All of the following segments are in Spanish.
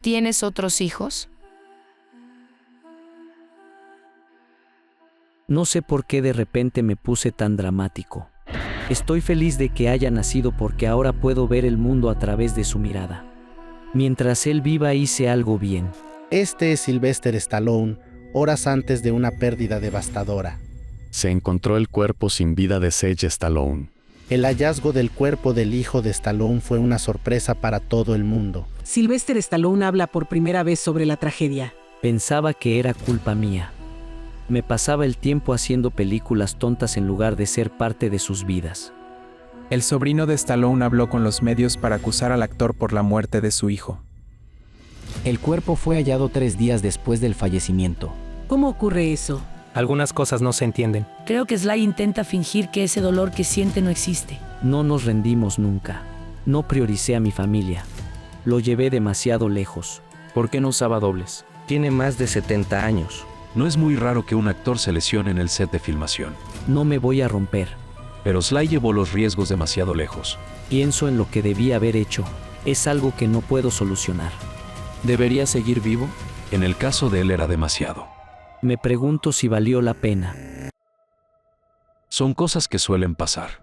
¿Tienes otros hijos? No sé por qué de repente me puse tan dramático. Estoy feliz de que haya nacido porque ahora puedo ver el mundo a través de su mirada. Mientras él viva hice algo bien. Este es Sylvester Stallone, horas antes de una pérdida devastadora. Se encontró el cuerpo sin vida de Sage Stallone. El hallazgo del cuerpo del hijo de Stallone fue una sorpresa para todo el mundo. Sylvester Stallone habla por primera vez sobre la tragedia. Pensaba que era culpa mía. Me pasaba el tiempo haciendo películas tontas en lugar de ser parte de sus vidas. El sobrino de Stallone habló con los medios para acusar al actor por la muerte de su hijo. El cuerpo fue hallado 3 días después del fallecimiento. ¿Cómo ocurre eso? Algunas cosas no se entienden. Creo que Sly intenta fingir que ese dolor que siente no existe. No nos rendimos nunca. No prioricé a mi familia. Lo llevé demasiado lejos. ¿Por qué no usaba dobles? Tiene más de 70 años. No es muy raro que un actor se lesione en el set de filmación. No me voy a romper. Pero Sly llevó los riesgos demasiado lejos. Pienso en lo que debía haber hecho. Es algo que no puedo solucionar. ¿Debería seguir vivo? En el caso de él era demasiado. Me pregunto si valió la pena. Son cosas que suelen pasar.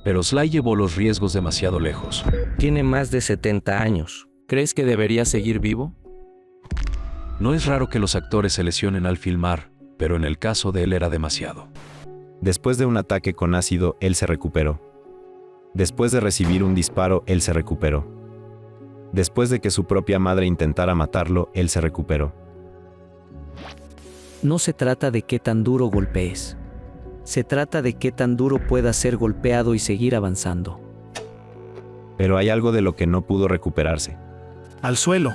Pero Sly llevó los riesgos demasiado lejos. Tiene más de 70 años. ¿Crees que debería seguir vivo? No es raro que los actores se lesionen al filmar, pero en el caso de él era demasiado. Después de un ataque con ácido, él se recuperó. Después de recibir un disparo, él se recuperó. Después de que su propia madre intentara matarlo, él se recuperó. No se trata de qué tan duro golpees. Se trata de qué tan duro puedas ser golpeado y seguir avanzando. Pero hay algo de lo que no pudo recuperarse. Al suelo.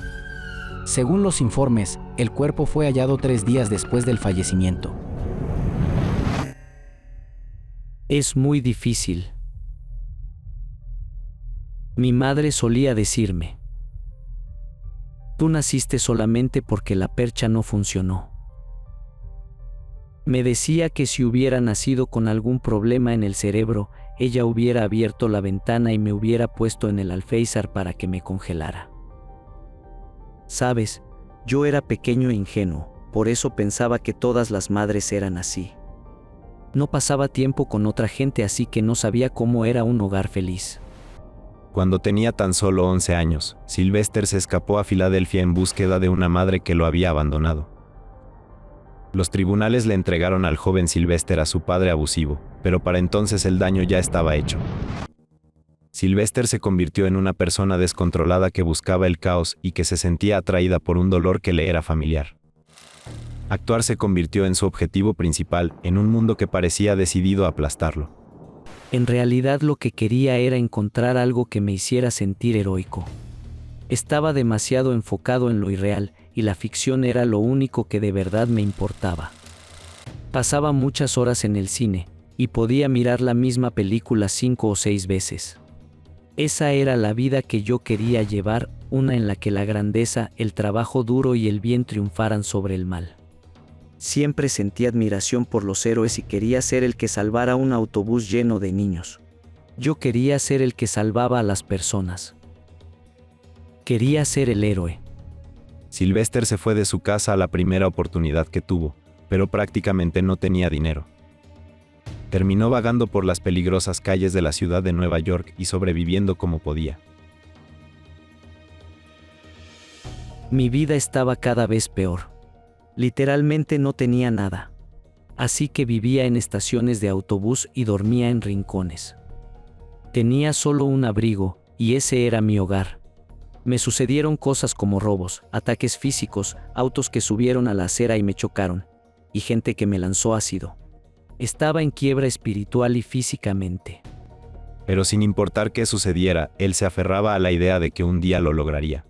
Según los informes, el cuerpo fue hallado 3 días después del fallecimiento. Es muy difícil. Mi madre solía decirme: tú naciste solamente porque la percha no funcionó. Me decía que si hubiera nacido con algún problema en el cerebro, ella hubiera abierto la ventana y me hubiera puesto en el alféizar para que me congelara. Sabes, yo era pequeño e ingenuo, por eso pensaba que todas las madres eran así. No pasaba tiempo con otra gente, así que no sabía cómo era un hogar feliz. Cuando tenía tan solo 11 años, Sylvester se escapó a Filadelfia en búsqueda de una madre que lo había abandonado. Los tribunales le entregaron al joven Sylvester a su padre abusivo, pero para entonces el daño ya estaba hecho. Sylvester se convirtió en una persona descontrolada que buscaba el caos y que se sentía atraída por un dolor que le era familiar. Actuar se convirtió en su objetivo principal, en un mundo que parecía decidido a aplastarlo. En realidad lo que quería era encontrar algo que me hiciera sentir heroico. Estaba demasiado enfocado en lo irreal, y la ficción era lo único que de verdad me importaba. Pasaba muchas horas en el cine, y podía mirar la misma película 5 o 6 veces. Esa era la vida que yo quería llevar, una en la que la grandeza, el trabajo duro y el bien triunfaran sobre el mal. Siempre sentí admiración por los héroes y quería ser el que salvara un autobús lleno de niños. Yo quería ser el que salvaba a las personas. Quería ser el héroe. Sylvester se fue de su casa a la primera oportunidad que tuvo, pero prácticamente no tenía dinero. Terminó vagando por las peligrosas calles de la ciudad de Nueva York y sobreviviendo como podía. Mi vida estaba cada vez peor. Literalmente no tenía nada. Así que vivía en estaciones de autobús y dormía en rincones. Tenía solo un abrigo, y ese era mi hogar. Me sucedieron cosas como robos, ataques físicos, autos que subieron a la acera y me chocaron, y gente que me lanzó ácido. Estaba en quiebra espiritual y físicamente. Pero sin importar qué sucediera, él se aferraba a la idea de que un día lo lograría.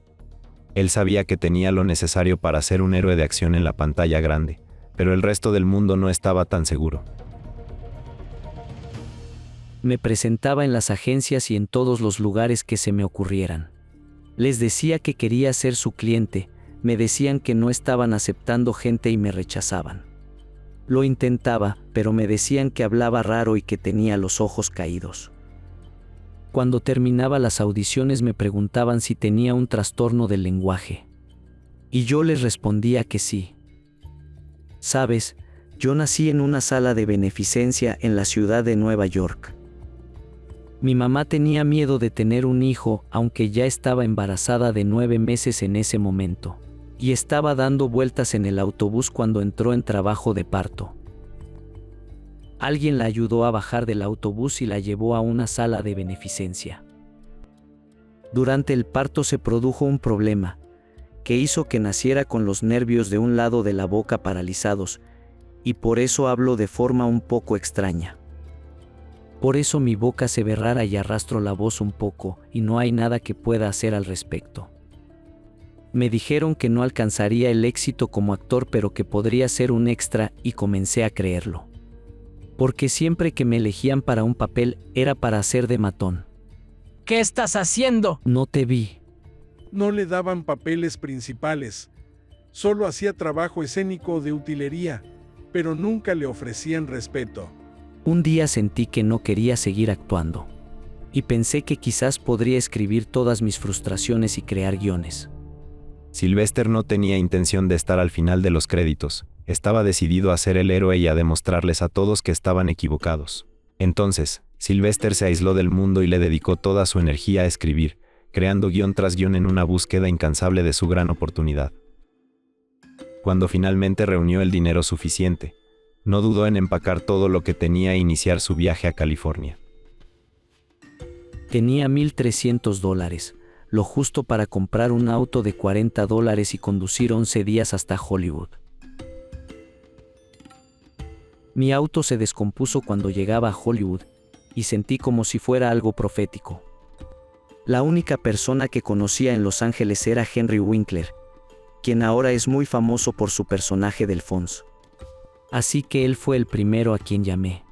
Él sabía que tenía lo necesario para ser un héroe de acción en la pantalla grande, pero el resto del mundo no estaba tan seguro. Me presentaba en las agencias y en todos los lugares que se me ocurrieran. Les decía que quería ser su cliente, me decían que no estaban aceptando gente y me rechazaban. Lo intentaba, pero me decían que hablaba raro y que tenía los ojos caídos. Cuando terminaba las audiciones me preguntaban si tenía un trastorno del lenguaje. Y yo les respondía que sí. Sabes, yo nací en una sala de beneficencia en la ciudad de Nueva York. Mi mamá tenía miedo de tener un hijo, aunque ya estaba embarazada de 9 meses en ese momento. Y estaba dando vueltas en el autobús cuando entró en trabajo de parto. Alguien la ayudó a bajar del autobús y la llevó a una sala de beneficencia. Durante el parto se produjo un problema, que hizo que naciera con los nervios de un lado de la boca paralizados, y por eso hablo de forma un poco extraña. Por eso mi boca se ve rara y arrastro la voz un poco, y no hay nada que pueda hacer al respecto. Me dijeron que no alcanzaría el éxito como actor, pero que podría ser un extra, y comencé a creerlo. Porque siempre que me elegían para un papel, era para hacer de matón. ¿Qué estás haciendo? No te vi. No le daban papeles principales. Solo hacía trabajo escénico de utilería, pero nunca le ofrecían respeto. Un día sentí que no quería seguir actuando. Y pensé que quizás podría escribir todas mis frustraciones y crear guiones. Sylvester no tenía intención de estar al final de los créditos. Estaba decidido a ser el héroe y a demostrarles a todos que estaban equivocados. Entonces, Sylvester se aisló del mundo y le dedicó toda su energía a escribir, creando guión tras guión en una búsqueda incansable de su gran oportunidad. Cuando finalmente reunió el dinero suficiente, no dudó en empacar todo lo que tenía e iniciar su viaje a California. Tenía $1,300, lo justo para comprar un auto de $40 y conducir 11 días hasta Hollywood. Mi auto se descompuso cuando llegaba a Hollywood, y sentí como si fuera algo profético. La única persona que conocía en Los Ángeles era Henry Winkler, quien ahora es muy famoso por su personaje del Fonz. Así que él fue el primero a quien llamé.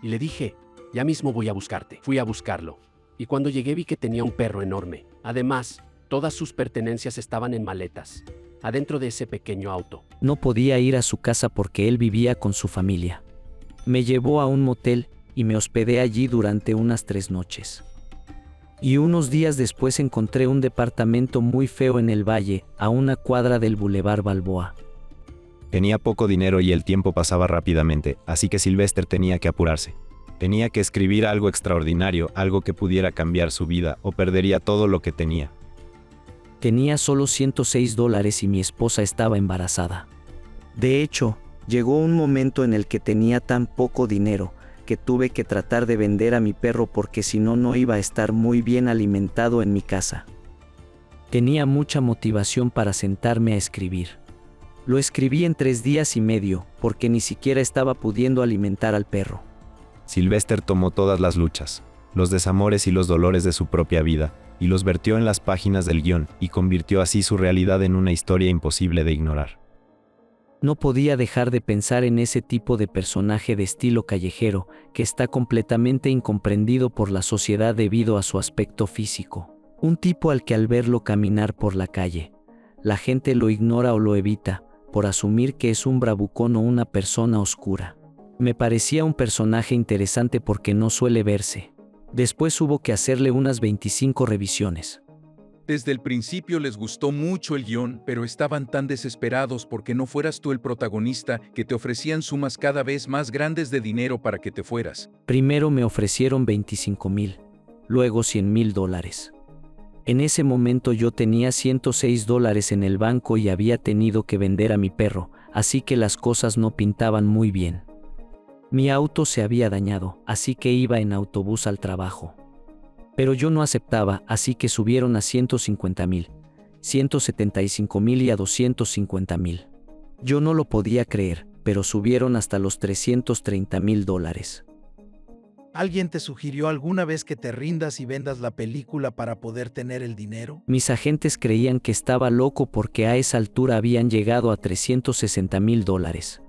Y le dije, ya mismo voy a buscarte. Fui a buscarlo. Y cuando llegué vi que tenía un perro enorme. Además, todas sus pertenencias estaban en maletas, adentro de ese pequeño auto. No podía ir a su casa porque él vivía con su familia. Me llevó a un motel y me hospedé allí durante unas 3 noches. Y unos días después encontré un departamento muy feo en el valle, a una cuadra del Boulevard Balboa. Tenía poco dinero y el tiempo pasaba rápidamente, así que Sylvester tenía que apurarse. Tenía que escribir algo extraordinario, algo que pudiera cambiar su vida, o perdería todo lo que tenía. Tenía solo $106 y mi esposa estaba embarazada. De hecho, llegó un momento en el que tenía tan poco dinero, que tuve que tratar de vender a mi perro porque si no, no iba a estar muy bien alimentado en mi casa. Tenía mucha motivación para sentarme a escribir. Lo escribí en 3 días y medio, porque ni siquiera estaba pudiendo alimentar al perro. Sylvester tomó todas las luchas, los desamores y los dolores de su propia vida, y los vertió en las páginas del guión, y convirtió así su realidad en una historia imposible de ignorar. No podía dejar de pensar en ese tipo de personaje de estilo callejero, que está completamente incomprendido por la sociedad debido a su aspecto físico. Un tipo al que al verlo caminar por la calle, la gente lo ignora o lo evita, por asumir que es un bravucón o una persona oscura. Me parecía un personaje interesante porque no suele verse. Después hubo que hacerle unas 25 revisiones. Desde el principio les gustó mucho el guión, pero estaban tan desesperados porque no fueras tú el protagonista que te ofrecían sumas cada vez más grandes de dinero para que te fueras. Primero me ofrecieron $25,000, luego $100,000. En ese momento yo tenía $106 en el banco y había tenido que vender a mi perro, así que las cosas no pintaban muy bien. Mi auto se había dañado, así que iba en autobús al trabajo. Pero yo no aceptaba, así que subieron a $150,000, $175,000 y a $250,000. Yo no lo podía creer, pero subieron hasta los $330,000. ¿Alguien te sugirió alguna vez que te rindas y vendas la película para poder tener el dinero? Mis agentes creían que estaba loco porque a esa altura habían llegado a $360,000.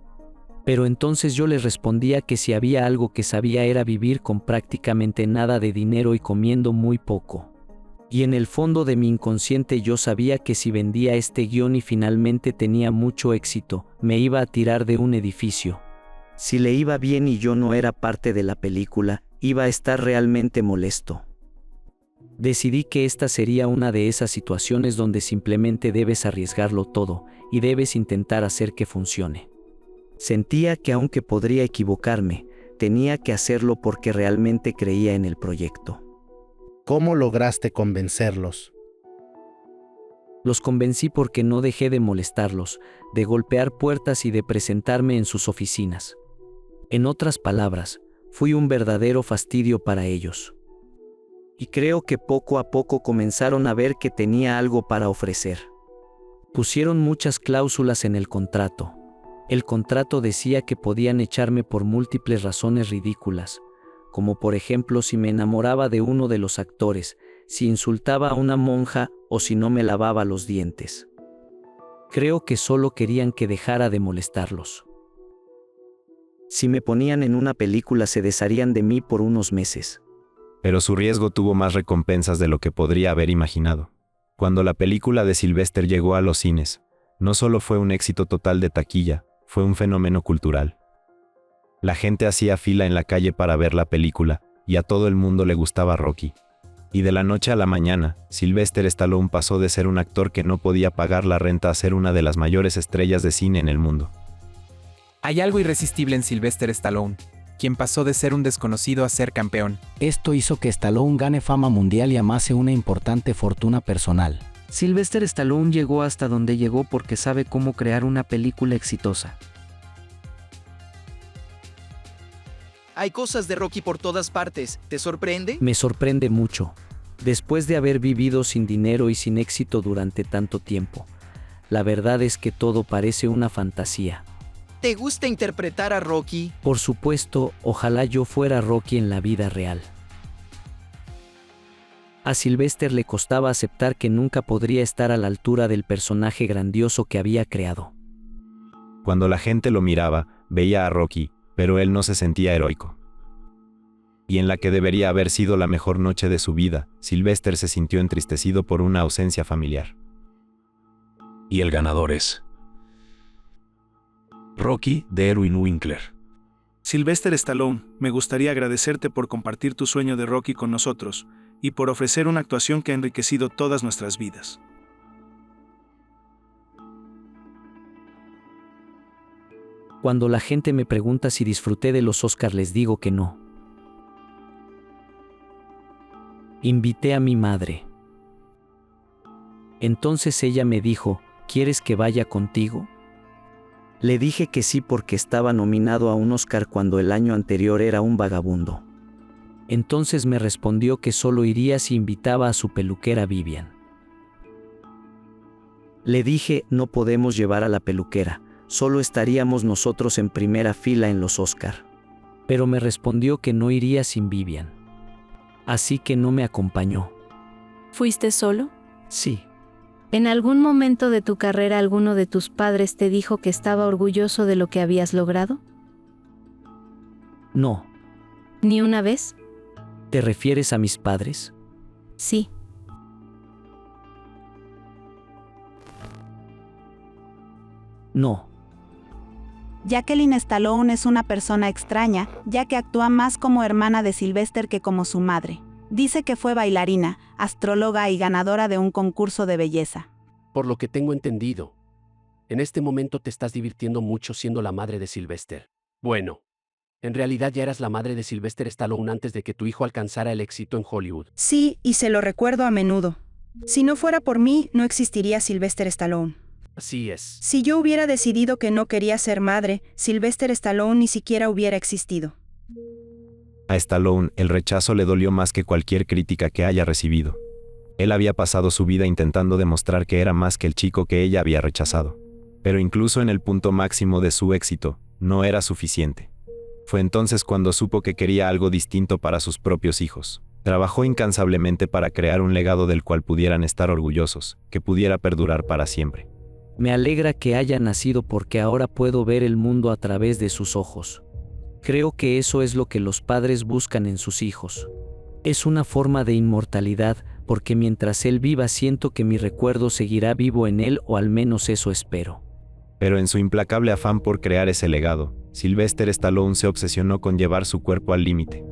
Pero entonces yo les respondía que si había algo que sabía era vivir con prácticamente nada de dinero y comiendo muy poco. Y en el fondo de mi inconsciente yo sabía que si vendía este guión y finalmente tenía mucho éxito, me iba a tirar de un edificio. Si le iba bien y yo no era parte de la película, iba a estar realmente molesto. Decidí que esta sería una de esas situaciones donde simplemente debes arriesgarlo todo y debes intentar hacer que funcione. Sentía que aunque podría equivocarme, tenía que hacerlo porque realmente creía en el proyecto. ¿Cómo lograste convencerlos? Los convencí porque no dejé de molestarlos, de golpear puertas y de presentarme en sus oficinas. En otras palabras, fui un verdadero fastidio para ellos. Y creo que poco a poco comenzaron a ver que tenía algo para ofrecer. Pusieron muchas cláusulas en el contrato. El contrato decía que podían echarme por múltiples razones ridículas, como por ejemplo si me enamoraba de uno de los actores, si insultaba a una monja o si no me lavaba los dientes. Creo que solo querían que dejara de molestarlos. Si me ponían en una película se desharían de mí por unos meses. Pero su riesgo tuvo más recompensas de lo que podría haber imaginado. Cuando la película de Sylvester llegó a los cines, no solo fue un éxito total de taquilla, fue un fenómeno cultural. La gente hacía fila en la calle para ver la película, y a todo el mundo le gustaba Rocky. Y de la noche a la mañana, Sylvester Stallone pasó de ser un actor que no podía pagar la renta a ser una de las mayores estrellas de cine en el mundo. Hay algo irresistible en Sylvester Stallone, quien pasó de ser un desconocido a ser campeón. Esto hizo que Stallone gane fama mundial y amase una importante fortuna personal. Sylvester Stallone llegó hasta donde llegó porque sabe cómo crear una película exitosa. Hay cosas de Rocky por todas partes. ¿Te sorprende? Me sorprende mucho. Después de haber vivido sin dinero y sin éxito durante tanto tiempo, la verdad es que todo parece una fantasía. ¿Te gusta interpretar a Rocky? Por supuesto, ojalá yo fuera Rocky en la vida real. A Sylvester le costaba aceptar que nunca podría estar a la altura del personaje grandioso que había creado. Cuando la gente lo miraba, veía a Rocky, pero él no se sentía heroico. Y en la que debería haber sido la mejor noche de su vida, Sylvester se sintió entristecido por una ausencia familiar. Y el ganador es Rocky de Erwin Winkler. Sylvester Stallone, me gustaría agradecerte por compartir tu sueño de Rocky con nosotros y por ofrecer una actuación que ha enriquecido todas nuestras vidas. Cuando la gente me pregunta si disfruté de los Oscars les digo que no. Invité a mi madre. Entonces ella me dijo, ¿quieres que vaya contigo? Le dije que sí porque estaba nominado a un Oscar cuando el año anterior era un vagabundo. Entonces me respondió que solo iría si invitaba a su peluquera Vivian. Le dije, no podemos llevar a la peluquera, solo estaríamos nosotros en primera fila en los Oscar. Pero me respondió que no iría sin Vivian. Así que no me acompañó. ¿Fuiste solo? Sí. ¿En algún momento de tu carrera alguno de tus padres te dijo que estaba orgulloso de lo que habías logrado? No. ¿Ni una vez? ¿Te refieres a mis padres? Sí. No. Jacqueline Stallone es una persona extraña, ya que actúa más como hermana de Sylvester que como su madre. Dice que fue bailarina, astróloga y ganadora de un concurso de belleza. Por lo que tengo entendido, en este momento te estás divirtiendo mucho siendo la madre de Sylvester. Bueno, en realidad ya eras la madre de Sylvester Stallone antes de que tu hijo alcanzara el éxito en Hollywood. Sí, y se lo recuerdo a menudo. Si no fuera por mí, no existiría Sylvester Stallone. Así es. Si yo hubiera decidido que no quería ser madre, Sylvester Stallone ni siquiera hubiera existido. A Stallone, el rechazo le dolió más que cualquier crítica que haya recibido. Él había pasado su vida intentando demostrar que era más que el chico que ella había rechazado. Pero incluso en el punto máximo de su éxito, no era suficiente. Fue entonces cuando supo que quería algo distinto para sus propios hijos. Trabajó incansablemente para crear un legado del cual pudieran estar orgullosos, que pudiera perdurar para siempre. Me alegra que haya nacido porque ahora puedo ver el mundo a través de sus ojos. Creo que eso es lo que los padres buscan en sus hijos. Es una forma de inmortalidad, porque mientras él viva siento que mi recuerdo seguirá vivo en él, o al menos eso espero. Pero en su implacable afán por crear ese legado, Sylvester Stallone se obsesionó con llevar su cuerpo al límite.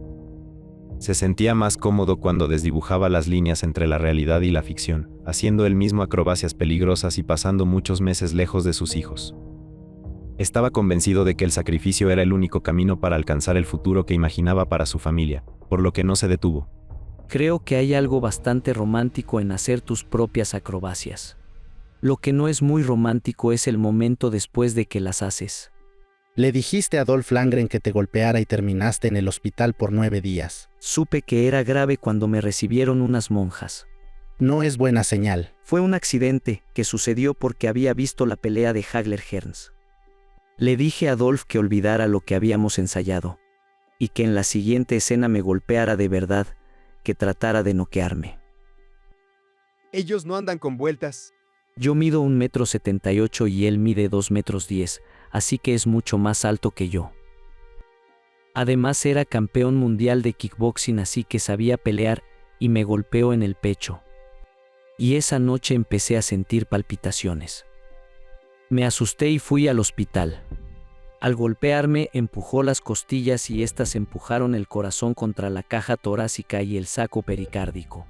Se sentía más cómodo cuando desdibujaba las líneas entre la realidad y la ficción, haciendo él mismo acrobacias peligrosas y pasando muchos meses lejos de sus hijos. Estaba convencido de que el sacrificio era el único camino para alcanzar el futuro que imaginaba para su familia, por lo que no se detuvo. Creo que hay algo bastante romántico en hacer tus propias acrobacias. Lo que no es muy romántico es el momento después de que las haces. Le dijiste a Dolph Lundgren que te golpeara y terminaste en el hospital por 9 días. Supe que era grave cuando me recibieron unas monjas. No es buena señal. Fue un accidente que sucedió porque había visto la pelea de Hagler Hearns. Le dije a Dolph que olvidara lo que habíamos ensayado, y que en la siguiente escena me golpeara de verdad, que tratara de noquearme. Ellos no andan con vueltas. Yo mido 1,78 m y él mide 2,10 m, así que es mucho más alto que yo. Además era campeón mundial de kickboxing, así que sabía pelear y me golpeó en el pecho. Y esa noche empecé a sentir palpitaciones. Me asusté y fui al hospital. Al golpearme empujó las costillas y estas empujaron el corazón contra la caja torácica y el saco pericárdico.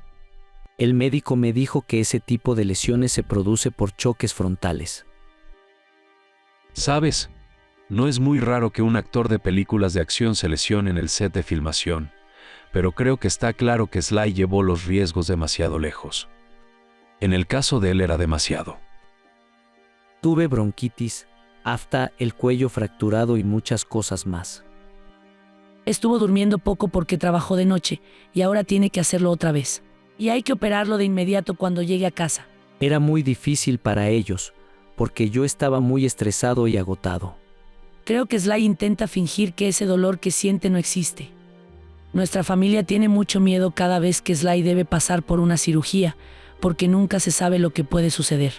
El médico me dijo que ese tipo de lesiones se produce por choques frontales. ¿Sabes? No es muy raro que un actor de películas de acción se lesione en el set de filmación, pero creo que está claro que Sly llevó los riesgos demasiado lejos. En el caso de él era demasiado. Tuve bronquitis, afta, el cuello fracturado y muchas cosas más. Estuvo durmiendo poco porque trabajó de noche y ahora tiene que hacerlo otra vez. Y hay que operarlo de inmediato cuando llegue a casa. Era muy difícil para ellos, porque yo estaba muy estresado y agotado. Creo que Sly intenta fingir que ese dolor que siente no existe. Nuestra familia tiene mucho miedo cada vez que Sly debe pasar por una cirugía, porque nunca se sabe lo que puede suceder.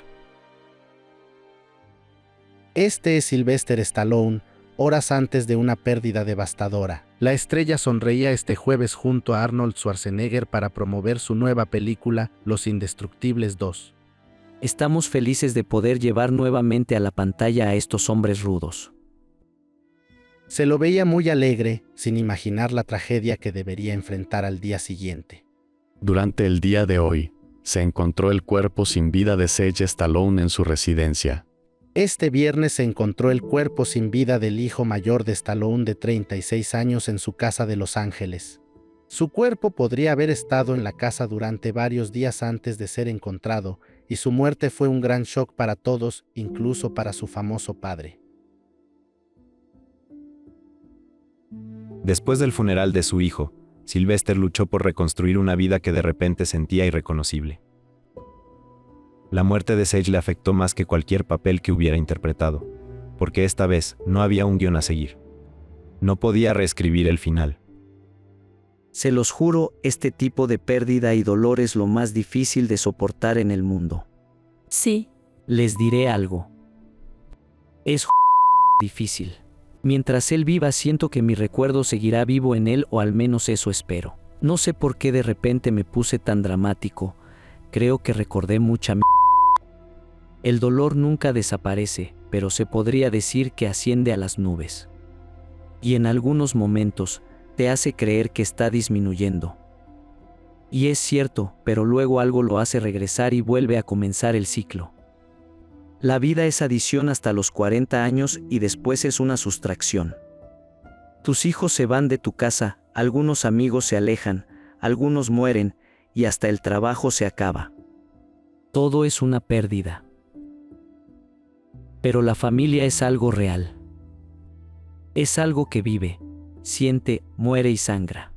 Este es Sylvester Stallone, horas antes de una pérdida devastadora. La estrella sonreía este jueves junto a Arnold Schwarzenegger para promover su nueva película, Los Indestructibles 2. Estamos felices de poder llevar nuevamente a la pantalla a estos hombres rudos. Se lo veía muy alegre, sin imaginar la tragedia que debería enfrentar al día siguiente. Durante el día de hoy, se encontró el cuerpo sin vida de Sage Stallone en su residencia. Este viernes se encontró el cuerpo sin vida del hijo mayor de Stallone de 36 años en su casa de Los Ángeles. Su cuerpo podría haber estado en la casa durante varios días antes de ser encontrado, y su muerte fue un gran shock para todos, incluso para su famoso padre. Después del funeral de su hijo, Sylvester luchó por reconstruir una vida que de repente sentía irreconocible. La muerte de Sage le afectó más que cualquier papel que hubiera interpretado, porque esta vez no había un guión a seguir. No podía reescribir el final. Se los juro, este tipo de pérdida y dolor es lo más difícil de soportar en el mundo. Sí. Les diré algo. Es difícil. Mientras él viva, siento que mi recuerdo seguirá vivo en él, o al menos eso espero. No sé por qué de repente me puse tan dramático. Creo que recordé mucha El dolor nunca desaparece, pero se podría decir que asciende a las nubes. Y en algunos momentos, te hace creer que está disminuyendo. Y es cierto, pero luego algo lo hace regresar y vuelve a comenzar el ciclo. La vida es adición hasta los 40 años y después es una sustracción. Tus hijos se van de tu casa, algunos amigos se alejan, algunos mueren, y hasta el trabajo se acaba. Todo es una pérdida. Pero la familia es algo real. Es algo que vive, siente, muere y sangra.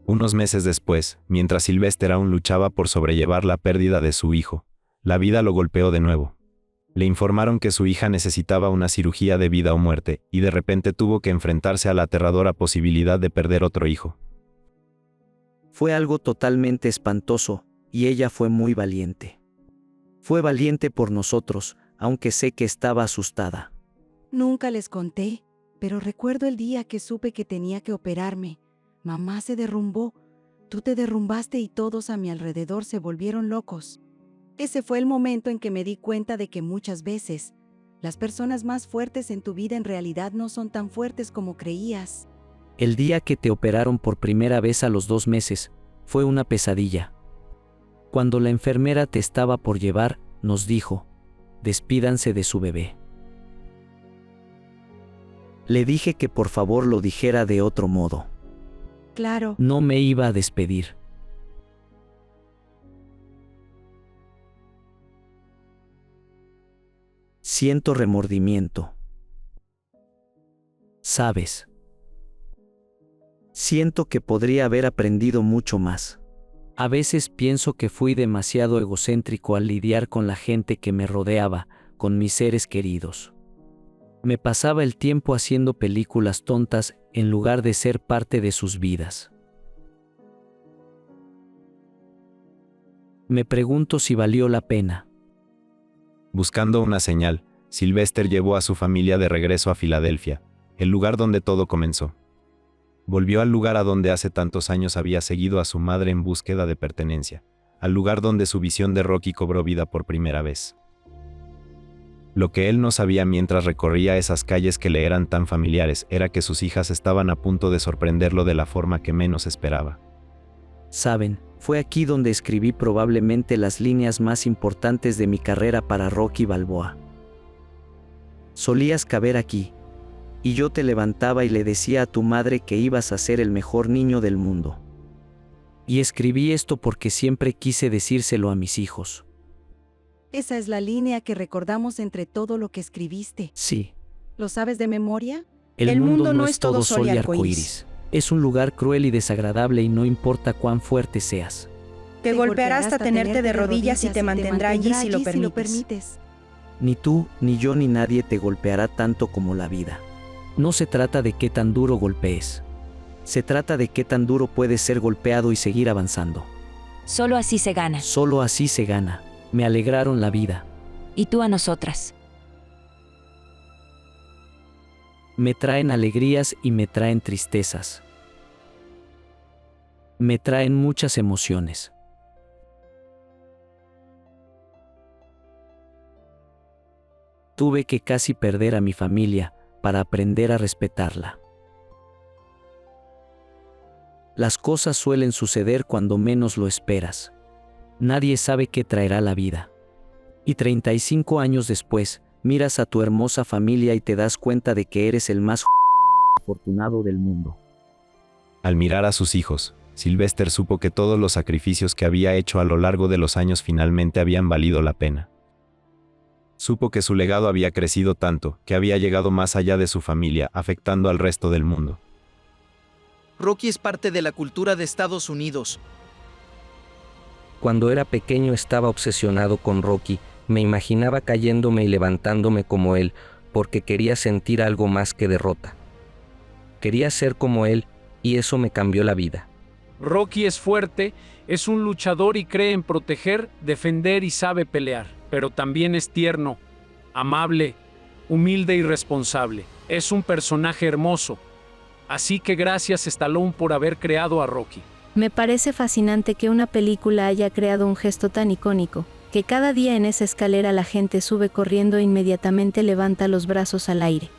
Unos meses después, mientras Sylvester aún luchaba por sobrellevar la pérdida de su hijo, la vida lo golpeó de nuevo. Le informaron que su hija necesitaba una cirugía de vida o muerte, y de repente tuvo que enfrentarse a la aterradora posibilidad de perder otro hijo. Fue algo totalmente espantoso, y ella fue muy valiente. Fue valiente por nosotros, aunque sé que estaba asustada. Nunca les conté, pero recuerdo el día que supe que tenía que operarme. Mamá se derrumbó, tú te derrumbaste y todos a mi alrededor se volvieron locos. Ese fue el momento en que me di cuenta de que muchas veces las personas más fuertes en tu vida en realidad no son tan fuertes como creías. El día que te operaron por primera vez a los 2 meses, fue una pesadilla. Cuando la enfermera te estaba por llevar, nos dijo, despídanse de su bebé. Le dije que por favor lo dijera de otro modo. Claro. No me iba a despedir. Siento remordimiento. ¿Sabes? Siento que podría haber aprendido mucho más. A veces pienso que fui demasiado egocéntrico al lidiar con la gente que me rodeaba, con mis seres queridos. Me pasaba el tiempo haciendo películas tontas en lugar de ser parte de sus vidas. Me pregunto si valió la pena. Buscando una señal, Sylvester llevó a su familia de regreso a Filadelfia, el lugar donde todo comenzó. Volvió al lugar a donde hace tantos años había seguido a su madre en búsqueda de pertenencia, al lugar donde su visión de Rocky cobró vida por primera vez. Lo que él no sabía mientras recorría esas calles que le eran tan familiares era que sus hijas estaban a punto de sorprenderlo de la forma que menos esperaba. Saben, fue aquí donde escribí probablemente las líneas más importantes de mi carrera para Rocky Balboa. Solías caber aquí, y yo te levantaba y le decía a tu madre que ibas a ser el mejor niño del mundo. Y escribí esto porque siempre quise decírselo a mis hijos. Esa es la línea que recordamos entre todo lo que escribiste. Sí. ¿Lo sabes de memoria? El mundo no es todo sol y arcoíris. Es un lugar cruel y desagradable y no importa cuán fuerte seas. Te golpeará hasta tenerte de rodillas y te mantendrá allí si lo permites. Ni tú, ni yo, ni nadie te golpeará tanto como la vida. No se trata de qué tan duro golpees. Se trata de qué tan duro puedes ser golpeado y seguir avanzando. Solo así se gana. Solo así se gana. Me alegraron la vida. Y tú a nosotras. Me traen alegrías y me traen tristezas. Me traen muchas emociones. Tuve que casi perder a mi familia para aprender a respetarla. Las cosas suelen suceder cuando menos lo esperas. Nadie sabe qué traerá la vida. Y 35 años después, miras a tu hermosa familia y te das cuenta de que eres el más afortunado del mundo. Al mirar a sus hijos, Sylvester supo que todos los sacrificios que había hecho a lo largo de los años finalmente habían valido la pena. Supo que su legado había crecido tanto, que había llegado más allá de su familia, afectando al resto del mundo. Rocky es parte de la cultura de Estados Unidos. Cuando era pequeño estaba obsesionado con Rocky, me imaginaba cayéndome y levantándome como él, porque quería sentir algo más que derrota. Quería ser como él, y eso me cambió la vida. Rocky es fuerte, es un luchador y cree en proteger, defender y sabe pelear, pero también es tierno, amable, humilde y responsable. Es un personaje hermoso. Así que gracias Stallone por haber creado a Rocky. Me parece fascinante que una película haya creado un gesto tan icónico, que cada día en esa escalera la gente sube corriendo e inmediatamente levanta los brazos al aire.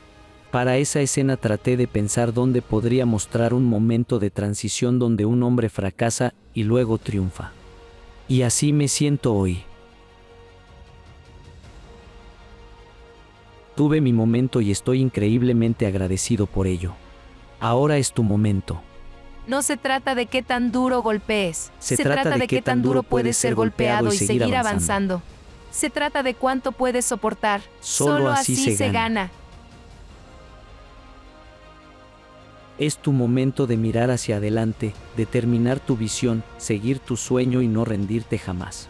Para esa escena traté de pensar dónde podría mostrar un momento de transición donde un hombre fracasa y luego triunfa. Y así me siento hoy. Tuve mi momento y estoy increíblemente agradecido por ello. Ahora es tu momento. No se trata de qué tan duro golpees. Se trata de qué tan duro puedes ser golpeado y seguir avanzando. Se trata de cuánto puedes soportar. Solo así se gana. Es tu momento de mirar hacia adelante, determinar tu visión, seguir tu sueño y no rendirte jamás.